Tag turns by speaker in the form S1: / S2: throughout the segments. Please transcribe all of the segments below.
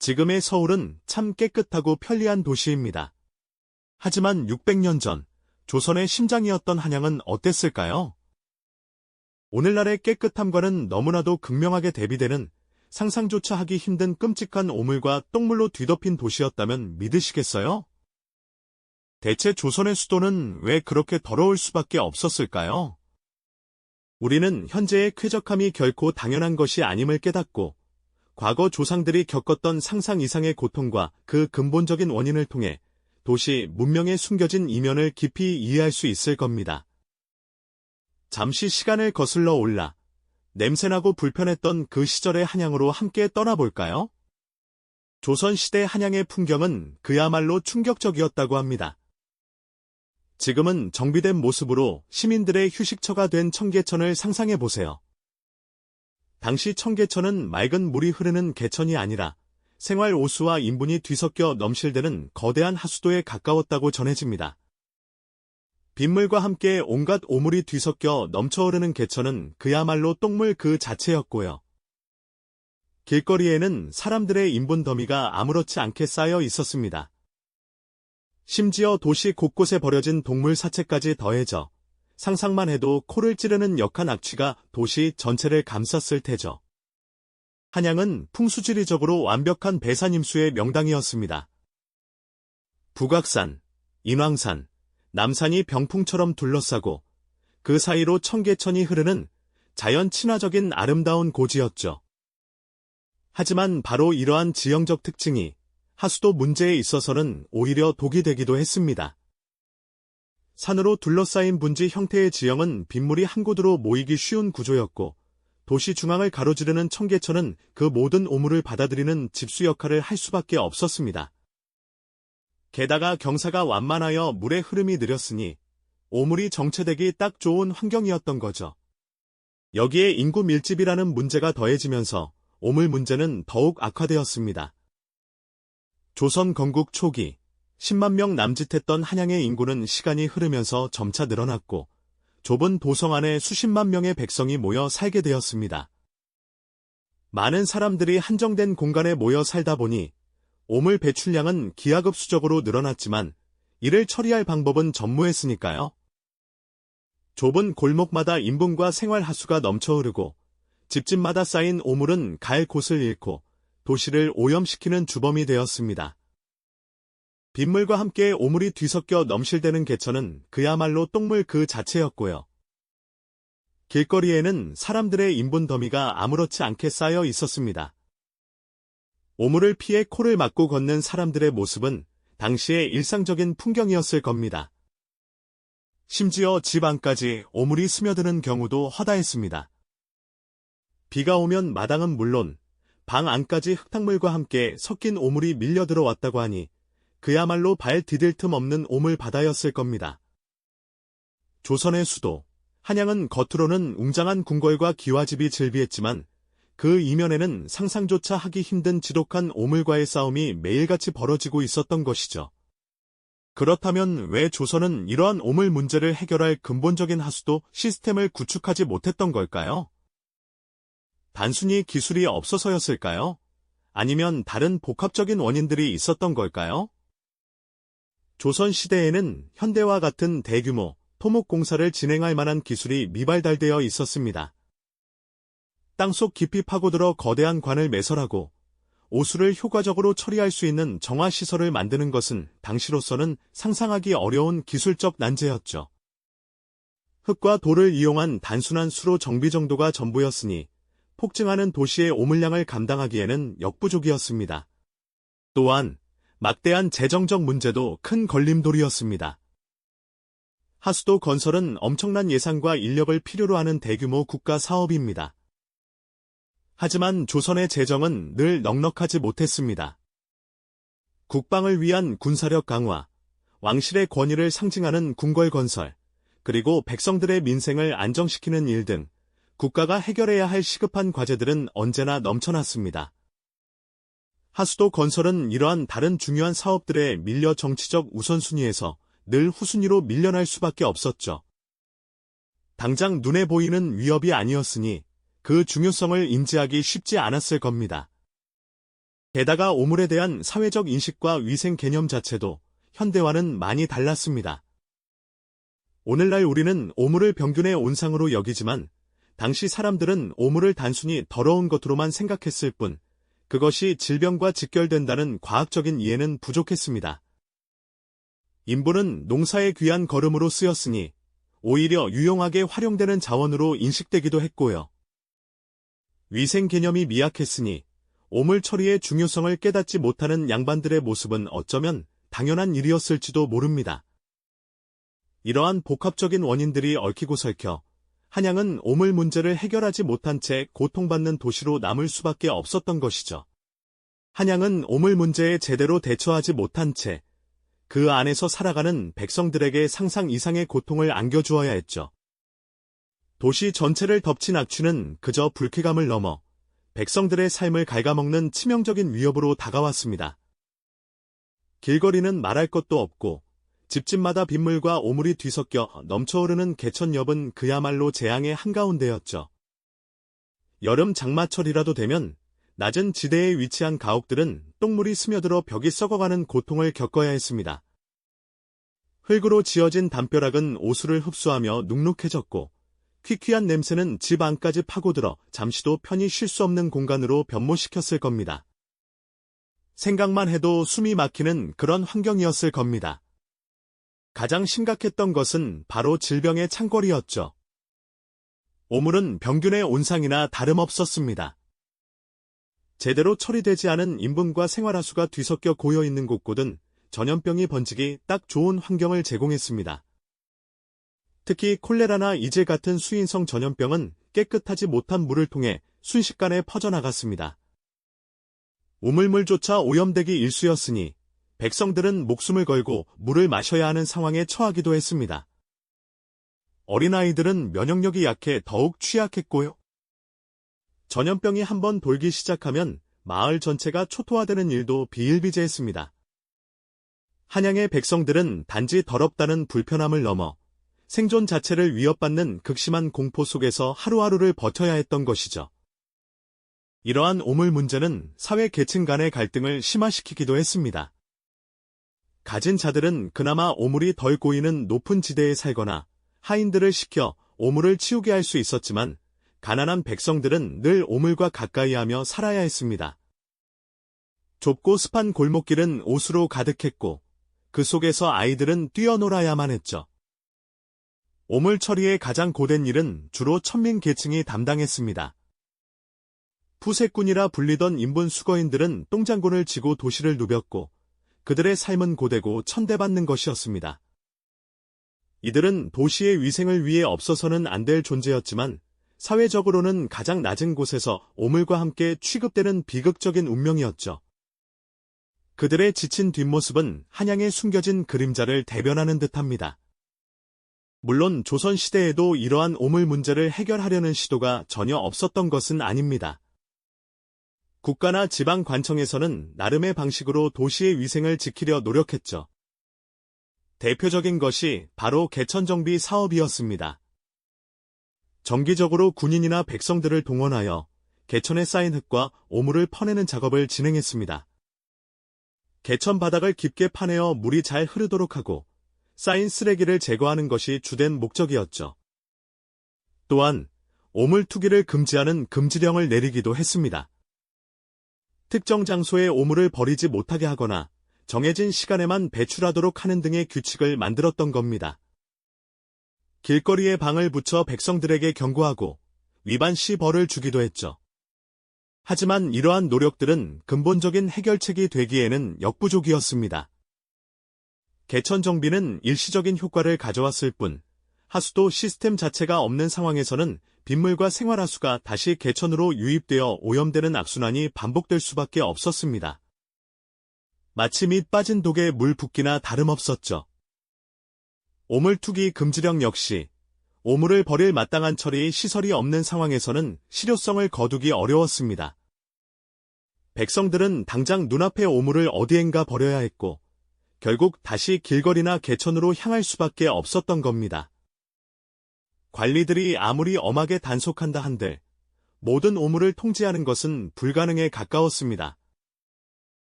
S1: 지금의 서울은 참 깨끗하고 편리한 도시입니다. 하지만 600년 전, 조선의 심장이었던 한양은 어땠을까요? 오늘날의 깨끗함과는 너무나도 극명하게 대비되는 상상조차 하기 힘든 끔찍한 오물과 똥물로 뒤덮인 도시였다면 믿으시겠어요? 대체 조선의 수도는 왜 그렇게 더러울 수밖에 없었을까요? 우리는 현재의 쾌적함이 결코 당연한 것이 아님을 깨닫고 과거 조상들이 겪었던 상상 이상의 고통과 그 근본적인 원인을 통해 도시 문명의 숨겨진 이면을 깊이 이해할 수 있을 겁니다. 잠시 시간을 거슬러 올라 냄새나고 불편했던 그 시절의 한양으로 함께 떠나볼까요? 조선시대 한양의 풍경은 그야말로 충격적이었다고 합니다. 지금은 정비된 모습으로 시민들의 휴식처가 된 청계천을 상상해보세요. 당시 청계천은 맑은 물이 흐르는 개천이 아니라 생활 오수와 인분이 뒤섞여 넘실대는 거대한 하수도에 가까웠다고 전해집니다. 빗물과 함께 온갖 오물이 뒤섞여 넘쳐흐르는 개천은 그야말로 똥물 그 자체였고요. 길거리에는 사람들의 인분 더미가 아무렇지 않게 쌓여 있었습니다. 심지어 도시 곳곳에 버려진 동물 사체까지 더해져 상상만 해도 코를 찌르는 역한 악취가 도시 전체를 감쌌을 테죠. 한양은 풍수지리적으로 완벽한 배산임수의 명당이었습니다. 북악산, 인왕산, 남산이 병풍처럼 둘러싸고 그 사이로 청계천이 흐르는 자연 친화적인 아름다운 고지였죠. 하지만 바로 이러한 지형적 특징이 하수도 문제에 있어서는 오히려 독이 되기도 했습니다. 산으로 둘러싸인 분지 형태의 지형은 빗물이 한 곳으로 모이기 쉬운 구조였고 도시 중앙을 가로지르는 청계천은 그 모든 오물을 받아들이는 집수 역할을 할 수밖에 없었습니다. 게다가 경사가 완만하여 물의 흐름이 느렸으니 오물이 정체되기 딱 좋은 환경이었던 거죠. 여기에 인구 밀집이라는 문제가 더해지면서 오물 문제는 더욱 악화되었습니다. 조선 건국 초기 10만 명 남짓했던 한양의 인구는 시간이 흐르면서 점차 늘어났고 좁은 도성 안에 수십만 명의 백성이 모여 살게 되었습니다. 많은 사람들이 한정된 공간에 모여 살다 보니 오물 배출량은 기하급수적으로 늘어났지만 이를 처리할 방법은 전무했으니까요. 좁은 골목마다 인분과 생활하수가 넘쳐흐르고 집집마다 쌓인 오물은 갈 곳을 잃고 도시를 오염시키는 주범이 되었습니다. 빗물과 함께 오물이 뒤섞여 넘실대는 개천은 그야말로 똥물 그 자체였고요. 길거리에는 사람들의 인분 더미가 아무렇지 않게 쌓여 있었습니다. 오물을 피해 코를 막고 걷는 사람들의 모습은 당시의 일상적인 풍경이었을 겁니다. 심지어 집 안까지 오물이 스며드는 경우도 허다했습니다. 비가 오면 마당은 물론 방 안까지 흙탕물과 함께 섞인 오물이 밀려 들어왔다고 하니 그야말로 발 디딜 틈 없는 오물 바다였을 겁니다. 조선의 수도, 한양은 겉으로는 웅장한 궁궐과 기와집이 즐비했지만 그 이면에는 상상조차 하기 힘든 지독한 오물과의 싸움이 매일같이 벌어지고 있었던 것이죠. 그렇다면 왜 조선은 이러한 오물 문제를 해결할 근본적인 하수도 시스템을 구축하지 못했던 걸까요? 단순히 기술이 없어서였을까요? 아니면 다른 복합적인 원인들이 있었던 걸까요? 조선시대에는 현대와 같은 대규모 토목공사를 진행할 만한 기술이 미발달되어 있었습니다. 땅속 깊이 파고들어 거대한 관을 매설하고 오수를 효과적으로 처리할 수 있는 정화시설을 만드는 것은 당시로서는 상상하기 어려운 기술적 난제였죠. 흙과 돌을 이용한 단순한 수로 정비 정도가 전부였으니 폭증하는 도시의 오물량을 감당하기에는 역부족이었습니다. 또한 막대한 재정적 문제도 큰 걸림돌이었습니다. 하수도 건설은 엄청난 예산과 인력을 필요로 하는 대규모 국가 사업입니다. 하지만 조선의 재정은 늘 넉넉하지 못했습니다. 국방을 위한 군사력 강화, 왕실의 권위를 상징하는 궁궐 건설, 그리고 백성들의 민생을 안정시키는 일 등 국가가 해결해야 할 시급한 과제들은 언제나 넘쳐났습니다. 하수도 건설은 이러한 다른 중요한 사업들에 밀려 정치적 우선순위에서 늘 후순위로 밀려날 수밖에 없었죠. 당장 눈에 보이는 위협이 아니었으니 그 중요성을 인지하기 쉽지 않았을 겁니다. 게다가 오물에 대한 사회적 인식과 위생 개념 자체도 현대와는 많이 달랐습니다. 오늘날 우리는 오물을 병균의 온상으로 여기지만 당시 사람들은 오물을 단순히 더러운 것으로만 생각했을 뿐 그것이 질병과 직결된다는 과학적인 이해는 부족했습니다. 인부는 농사의 귀한 거름으로 쓰였으니 오히려 유용하게 활용되는 자원으로 인식되기도 했고요. 위생 개념이 미약했으니 오물 처리의 중요성을 깨닫지 못하는 양반들의 모습은 어쩌면 당연한 일이었을지도 모릅니다. 이러한 복합적인 원인들이 얽히고 설켜 한양은 오물 문제를 해결하지 못한 채 고통받는 도시로 남을 수밖에 없었던 것이죠. 한양은 오물 문제에 제대로 대처하지 못한 채 그 안에서 살아가는 백성들에게 상상 이상의 고통을 안겨주어야 했죠. 도시 전체를 덮친 악취는 그저 불쾌감을 넘어 백성들의 삶을 갉아먹는 치명적인 위협으로 다가왔습니다. 길거리는 말할 것도 없고 집집마다 빗물과 오물이 뒤섞여 넘쳐오르는 개천엽은 그야말로 재앙의 한가운데였죠. 여름 장마철이라도 되면 낮은 지대에 위치한 가옥들은 똥물이 스며들어 벽이 썩어가는 고통을 겪어야 했습니다. 흙으로 지어진 담벼락은 오수를 흡수하며 눅눅해졌고 퀴퀴한 냄새는 집 안까지 파고들어 잠시도 편히 쉴 수 없는 공간으로 변모시켰을 겁니다. 생각만 해도 숨이 막히는 그런 환경이었을 겁니다. 가장 심각했던 것은 바로 질병의 창궐이었죠. 오물은 병균의 온상이나 다름없었습니다. 제대로 처리되지 않은 인분과 생활하수가 뒤섞여 고여있는 곳곳은 전염병이 번지기 딱 좋은 환경을 제공했습니다. 특히 콜레라나 이제 같은 수인성 전염병은 깨끗하지 못한 물을 통해 순식간에 퍼져나갔습니다. 우물물조차 오염되기 일쑤였으니 백성들은 목숨을 걸고 물을 마셔야 하는 상황에 처하기도 했습니다. 어린아이들은 면역력이 약해 더욱 취약했고요. 전염병이 한번 돌기 시작하면 마을 전체가 초토화되는 일도 비일비재했습니다. 한양의 백성들은 단지 더럽다는 불편함을 넘어 생존 자체를 위협받는 극심한 공포 속에서 하루하루를 버텨야 했던 것이죠. 이러한 오물 문제는 사회 계층 간의 갈등을 심화시키기도 했습니다. 가진 자들은 그나마 오물이 덜 고이는 높은 지대에 살거나 하인들을 시켜 오물을 치우게 할 수 있었지만 가난한 백성들은 늘 오물과 가까이 하며 살아야 했습니다. 좁고 습한 골목길은 오수로 가득했고 그 속에서 아이들은 뛰어놀아야만 했죠. 오물 처리의 가장 고된 일은 주로 천민 계층이 담당했습니다. 푸세꾼이라 불리던 인분 수거인들은 똥장군을 지고 도시를 누볐고 그들의 삶은 고되고 천대받는 것이었습니다. 이들은 도시의 위생을 위해 없어서는 안 될 존재였지만 사회적으로는 가장 낮은 곳에서 오물과 함께 취급되는 비극적인 운명이었죠. 그들의 지친 뒷모습은 한양의 숨겨진 그림자를 대변하는 듯합니다. 물론 조선시대에도 이러한 오물 문제를 해결하려는 시도가 전혀 없었던 것은 아닙니다. 국가나 지방관청에서는 나름의 방식으로 도시의 위생을 지키려 노력했죠. 대표적인 것이 바로 개천정비 사업이었습니다. 정기적으로 군인이나 백성들을 동원하여 개천에 쌓인 흙과 오물을 퍼내는 작업을 진행했습니다. 개천 바닥을 깊게 파내어 물이 잘 흐르도록 하고 쌓인 쓰레기를 제거하는 것이 주된 목적이었죠. 또한 오물 투기를 금지하는 금지령을 내리기도 했습니다. 특정 장소에 오물을 버리지 못하게 하거나 정해진 시간에만 배출하도록 하는 등의 규칙을 만들었던 겁니다. 길거리에 방을 붙여 백성들에게 경고하고 위반 시 벌을 주기도 했죠. 하지만 이러한 노력들은 근본적인 해결책이 되기에는 역부족이었습니다. 개천 정비는 일시적인 효과를 가져왔을 뿐 하수도 시스템 자체가 없는 상황에서는 빗물과 생활하수가 다시 개천으로 유입되어 오염되는 악순환이 반복될 수밖에 없었습니다. 마치 밑 빠진 독에 물 붓기나 다름없었죠. 오물 투기 금지령 역시 오물을 버릴 마땅한 처리 시설이 없는 상황에서는 실효성을 거두기 어려웠습니다. 백성들은 당장 눈앞의 오물을 어디엔가 버려야 했고 결국 다시 길거리나 개천으로 향할 수밖에 없었던 겁니다. 관리들이 아무리 엄하게 단속한다 한들 모든 오물을 통제하는 것은 불가능에 가까웠습니다.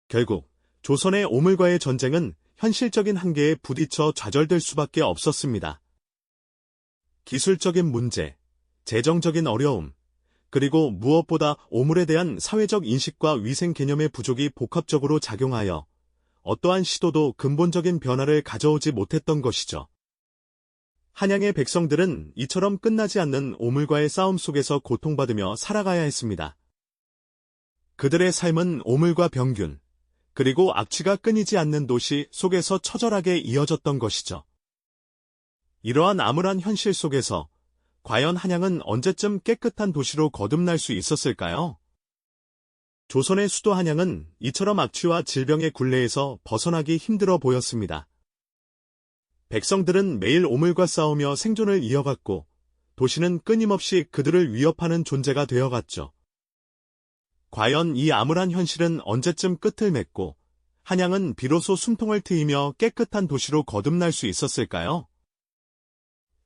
S1: 결국 조선의 오물과의 전쟁은 현실적인 한계에 부딪혀 좌절될 수밖에 없었습니다. 기술적인 문제, 재정적인 어려움, 그리고 무엇보다 오물에 대한 사회적 인식과 위생 개념의 부족이 복합적으로 작용하여 어떠한 시도도 근본적인 변화를 가져오지 못했던 것이죠. 한양의 백성들은 이처럼 끝나지 않는 오물과의 싸움 속에서 고통받으며 살아가야 했습니다. 그들의 삶은 오물과 병균, 그리고 악취가 끊이지 않는 도시 속에서 처절하게 이어졌던 것이죠. 이러한 암울한 현실 속에서 과연 한양은 언제쯤 깨끗한 도시로 거듭날 수 있었을까요? 조선의 수도 한양은 이처럼 악취와 질병의 굴레에서 벗어나기 힘들어 보였습니다. 백성들은 매일 오물과 싸우며 생존을 이어갔고 도시는 끊임없이 그들을 위협하는 존재가 되어갔죠. 과연 이 암울한 현실은 언제쯤 끝을 맺고 한양은 비로소 숨통을 트이며 깨끗한 도시로 거듭날 수 있었을까요?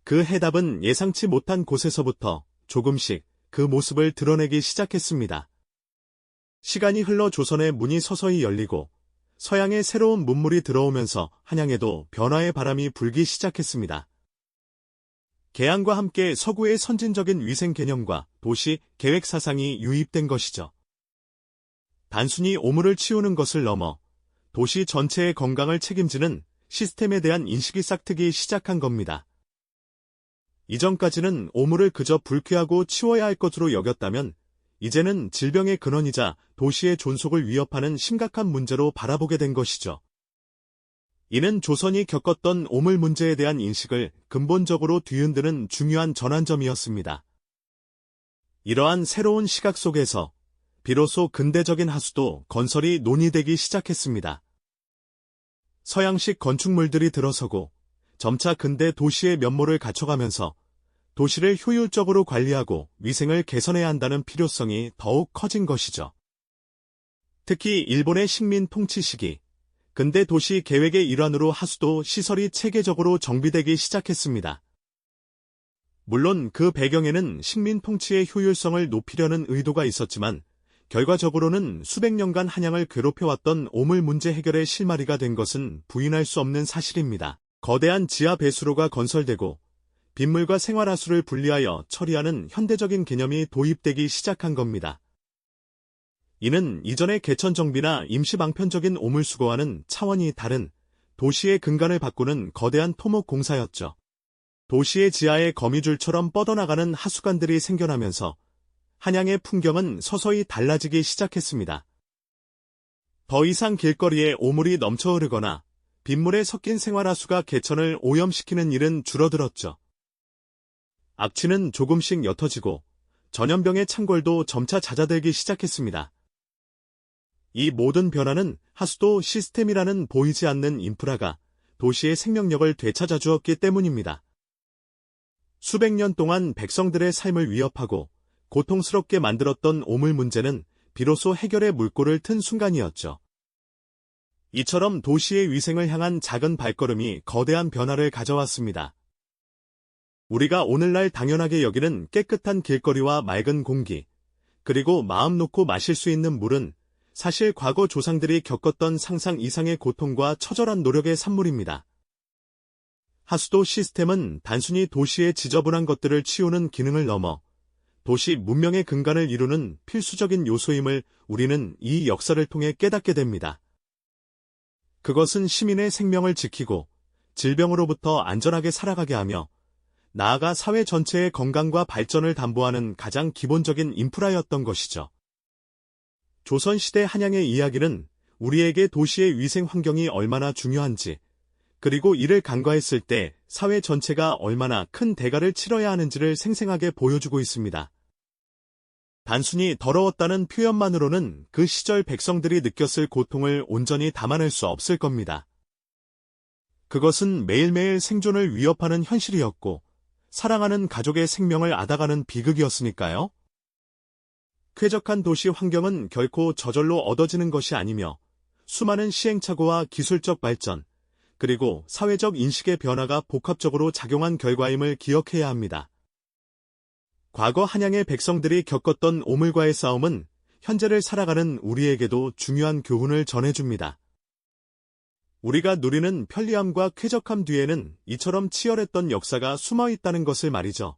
S1: 그 해답은 예상치 못한 곳에서부터 조금씩 그 모습을 드러내기 시작했습니다. 시간이 흘러 조선의 문이 서서히 열리고 서양의 새로운 문물이 들어오면서 한양에도 변화의 바람이 불기 시작했습니다. 개항과 함께 서구의 선진적인 위생 개념과 도시 계획 사상이 유입된 것이죠. 단순히 오물을 치우는 것을 넘어 도시 전체의 건강을 책임지는 시스템에 대한 인식이 싹트기 시작한 겁니다. 이전까지는 오물을 그저 불쾌하고 치워야 할 것으로 여겼다면 이제는 질병의 근원이자 도시의 존속을 위협하는 심각한 문제로 바라보게 된 것이죠. 이는 조선이 겪었던 오물 문제에 대한 인식을 근본적으로 뒤흔드는 중요한 전환점이었습니다. 이러한 새로운 시각 속에서 비로소 근대적인 하수도 건설이 논의되기 시작했습니다. 서양식 건축물들이 들어서고 점차 근대 도시의 면모를 갖춰가면서 도시를 효율적으로 관리하고 위생을 개선해야 한다는 필요성이 더욱 커진 것이죠. 특히 일본의 식민 통치 시기, 근대 도시 계획의 일환으로 하수도 시설이 체계적으로 정비되기 시작했습니다. 물론 그 배경에는 식민 통치의 효율성을 높이려는 의도가 있었지만 결과적으로는 수백 년간 한양을 괴롭혀왔던 오물 문제 해결의 실마리가 된 것은 부인할 수 없는 사실입니다. 거대한 지하 배수로가 건설되고 빗물과 생활하수를 분리하여 처리하는 현대적인 개념이 도입되기 시작한 겁니다. 이는 이전의 개천 정비나 임시 방편적인 오물 수거와는 차원이 다른 도시의 근간을 바꾸는 거대한 토목 공사였죠. 도시의 지하에 거미줄처럼 뻗어나가는 하수관들이 생겨나면서 한양의 풍경은 서서히 달라지기 시작했습니다. 더 이상 길거리에 오물이 넘쳐 흐르거나 빗물에 섞인 생활하수가 개천을 오염시키는 일은 줄어들었죠. 악취는 조금씩 옅어지고 전염병의 창궐도 점차 잦아들기 시작했습니다. 이 모든 변화는 하수도 시스템이라는 보이지 않는 인프라가 도시의 생명력을 되찾아 주었기 때문입니다. 수백 년 동안 백성들의 삶을 위협하고 고통스럽게 만들었던 오물 문제는 비로소 해결의 물꼬를 튼 순간이었죠. 이처럼 도시의 위생을 향한 작은 발걸음이 거대한 변화를 가져왔습니다. 우리가 오늘날 당연하게 여기는 깨끗한 길거리와 맑은 공기, 그리고 마음 놓고 마실 수 있는 물은 사실 과거 조상들이 겪었던 상상 이상의 고통과 처절한 노력의 산물입니다. 하수도 시스템은 단순히 도시의 지저분한 것들을 치우는 기능을 넘어 도시 문명의 근간을 이루는 필수적인 요소임을 우리는 이 역사를 통해 깨닫게 됩니다. 그것은 시민의 생명을 지키고 질병으로부터 안전하게 살아가게 하며 나아가 사회 전체의 건강과 발전을 담보하는 가장 기본적인 인프라였던 것이죠. 조선시대 한양의 이야기는 우리에게 도시의 위생 환경이 얼마나 중요한지, 그리고 이를 간과했을 때 사회 전체가 얼마나 큰 대가를 치러야 하는지를 생생하게 보여주고 있습니다. 단순히 더러웠다는 표현만으로는 그 시절 백성들이 느꼈을 고통을 온전히 담아낼 수 없을 겁니다. 그것은 매일매일 생존을 위협하는 현실이었고, 사랑하는 가족의 생명을 앗아가는 비극이었으니까요. 쾌적한 도시 환경은 결코 저절로 얻어지는 것이 아니며 수많은 시행착오와 기술적 발전, 그리고 사회적 인식의 변화가 복합적으로 작용한 결과임을 기억해야 합니다. 과거 한양의 백성들이 겪었던 오물과의 싸움은 현재를 살아가는 우리에게도 중요한 교훈을 전해줍니다. 우리가 누리는 편리함과 쾌적함 뒤에는 이처럼 치열했던 역사가 숨어 있다는 것을 말이죠.